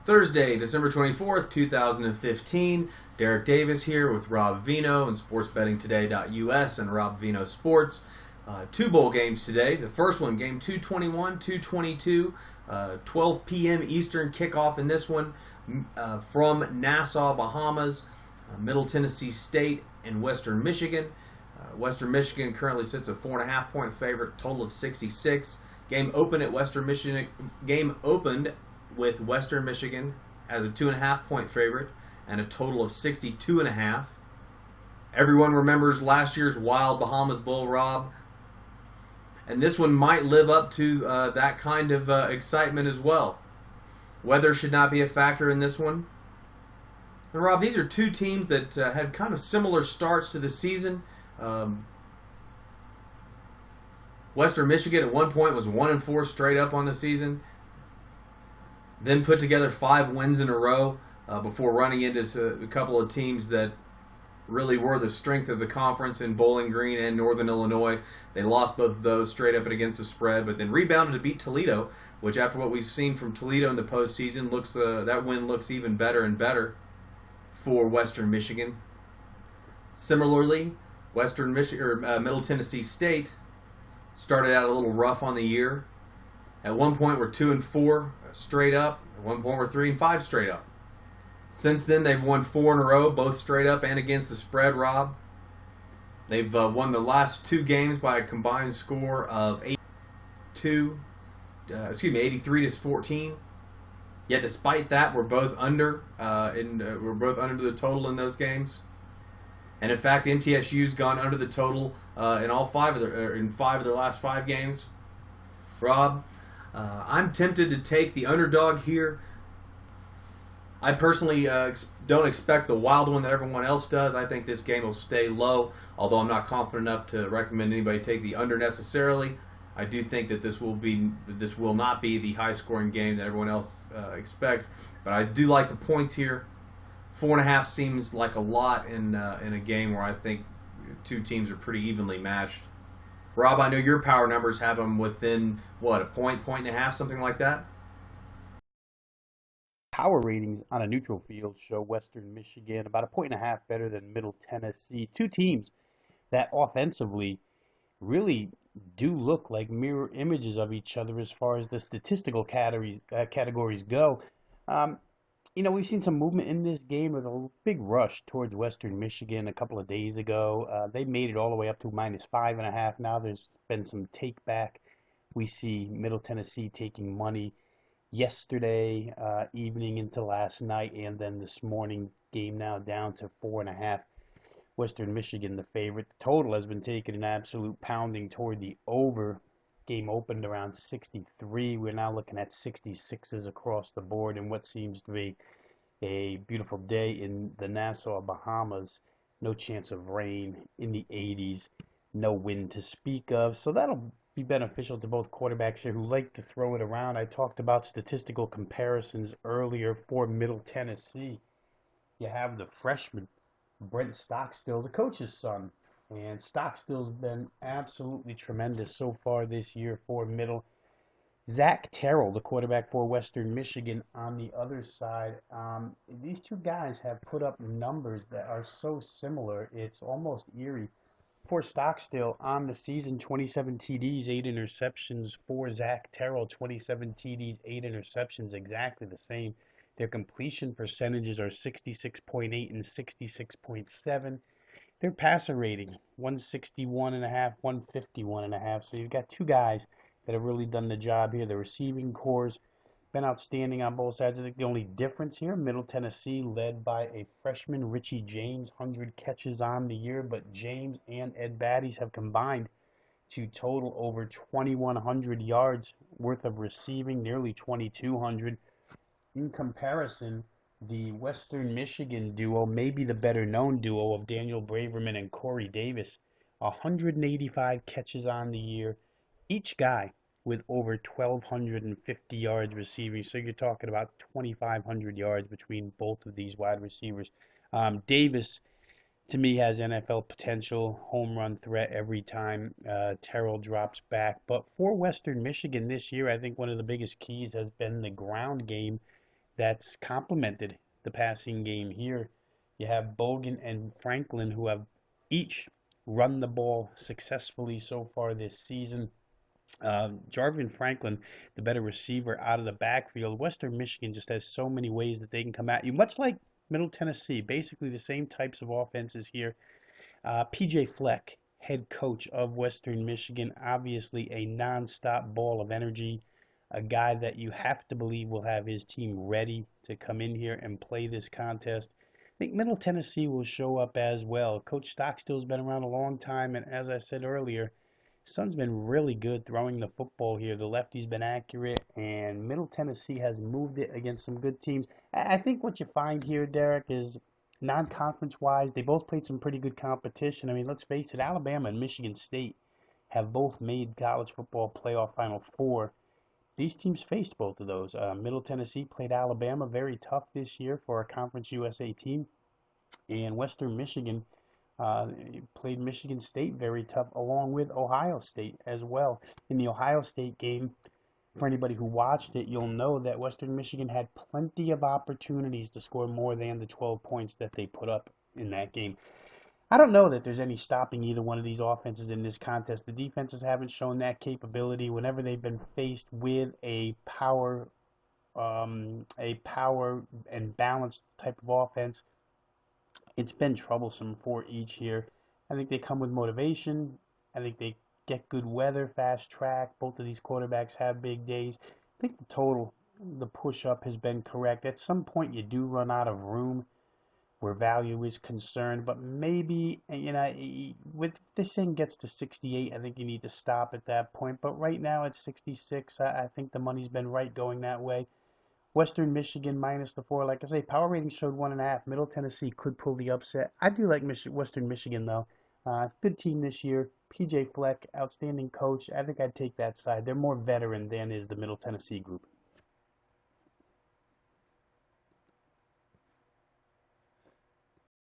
Thursday, December 24th, 2015. Derek Davis here with Rob Vino and SportsBettingToday.us and Rob Vino Sports. Two bowl games today. The first one, game 221, 222, 12 p.m. Eastern kickoff in this one from Nassau, Bahamas, Middle Tennessee State, and Western Michigan. Western Michigan currently sits a 4.5-point favorite, total of 66. Game opened with Western Michigan as a 2.5-point favorite and a total of 62.5. Everyone remembers last year's wild Bahamas Bowl, Rob, and this one might live up to that kind of excitement as well. Weather should not be a factor in this one. And Rob, these are two teams that had kind of similar starts to the season. Western Michigan at one point was 1-4 straight up on the season, then put together 5 wins in a row before running into a couple of teams that really were the strength of the conference in Bowling Green and Northern Illinois. They lost both of those straight up and against the spread, but then rebounded to beat Toledo, which after what we've seen from Toledo in the postseason, that win looks even better and better for Western Michigan. Similarly, Middle Tennessee State started out a little rough on the year. At one point, we're 2-4 straight up. At one point, we're 3-5 straight up. Since then, they've won 4 in a row, both straight up and against the spread, Rob. They've won the last 2 games by a combined score of 83-14. Yet, despite that, we're both under. We're both under the total in those games. And in fact, MTSU's gone under the total in 5 of their last 5 games. Rob, I'm tempted to take the underdog here. I personally don't expect the wild one that everyone else does. I think this game will stay low, although I'm not confident enough to recommend anybody take the under necessarily. I do think that this will not be the high-scoring game that everyone else expects, but I do like the points here. 4.5 seems like a lot in a game where I think two teams are pretty evenly matched. Rob, I know your power numbers have them within, a point and a half, something like that? Power ratings on a neutral field show Western Michigan about a point and a half better than Middle Tennessee. Two teams that offensively really do look like mirror images of each other as far as the statistical categories go. We've seen some movement in this game with a big rush towards Western Michigan a couple of days ago. They made it all the way up to -5.5. Now there's been some take back. We see Middle Tennessee taking money yesterday evening into last night, and then this morning game now down to 4.5. Western Michigan the favorite. The total has been taking an absolute pounding toward the over. Game opened around 63. We're now looking at 66s across the board in what seems to be a beautiful day in the Nassau, Bahamas. No chance of rain, in the 80s. No wind to speak of. So that'll be beneficial to both quarterbacks here who like to throw it around. I talked about statistical comparisons earlier for Middle Tennessee. You have the freshman, Brent Stockstill, the coach's son. And Stockstill's been absolutely tremendous so far this year for Middle. Zach Terrell, the quarterback for Western Michigan, on the other side. These two guys have put up numbers that are so similar, it's almost eerie. For Stockstill on the season, 27 TDs, 8 interceptions. For Zach Terrell, 27 TDs, 8 interceptions, exactly the same. Their completion percentages are 66.8 and 66.7. Their passer rating, 161.5, 151.5. So you've got two guys that have really done the job here. The receiving corps been outstanding on both sides. I think the only difference here, Middle Tennessee led by a freshman, Richie James, 100 catches on the year, but James and Ed Baddies have combined to total over 2,100 yards worth of receiving, nearly 2,200. In comparison, the Western Michigan duo, maybe the better known duo of Daniel Braverman and Corey Davis, 185 catches on the year, each guy with over 1,250 yards receiving. So you're talking about 2,500 yards between both of these wide receivers. Davis, to me, has NFL potential, home run threat every time Terrell drops back. But for Western Michigan this year, I think one of the biggest keys has been the ground game. that's complemented the passing game here. You have Bogan and Franklin, who have each run the ball successfully so far this season. Jarvin Franklin, the better receiver out of the backfield. Western Michigan just has so many ways that they can come at you, much like Middle Tennessee. Basically, the same types of offenses here. PJ Fleck, head coach of Western Michigan, obviously a nonstop ball of energy, a guy that you have to believe will have his team ready to come in here and play this contest. I think Middle Tennessee will show up as well. Coach Stockstill's been around a long time, and as I said earlier, his son's been really good throwing the football here. The lefty's been accurate, and Middle Tennessee has moved it against some good teams. I think what you find here, Derek, is non-conference wise, they both played some pretty good competition. I mean, let's face it, Alabama and Michigan State have both made college football playoff Final Four. These teams faced both of those. Middle Tennessee played Alabama very tough this year for a Conference USA team, and Western Michigan played Michigan State very tough, along with Ohio State as well. In the Ohio State game, for anybody who watched it, you'll know that Western Michigan had plenty of opportunities to score more than the 12 points that they put up in that game. I don't know that there's any stopping either one of these offenses in this contest. The defenses haven't shown that capability whenever they've been faced with a power and balanced type of offense. It's been troublesome for each here. I think they come with motivation. I think they get good weather, fast track. Both of these quarterbacks have big days. I think the total, the push up has been correct. At some point, you do run out of room where value is concerned, but maybe, with this thing gets to 68, I think you need to stop at that point. But right now at 66, I think the money's been right going that way. Western Michigan minus the 4. Like I say, power rating showed 1.5. Middle Tennessee could pull the upset. I do like Western Michigan though. Good team this year. PJ Fleck, outstanding coach. I think I'd take that side. They're more veteran than is the Middle Tennessee group.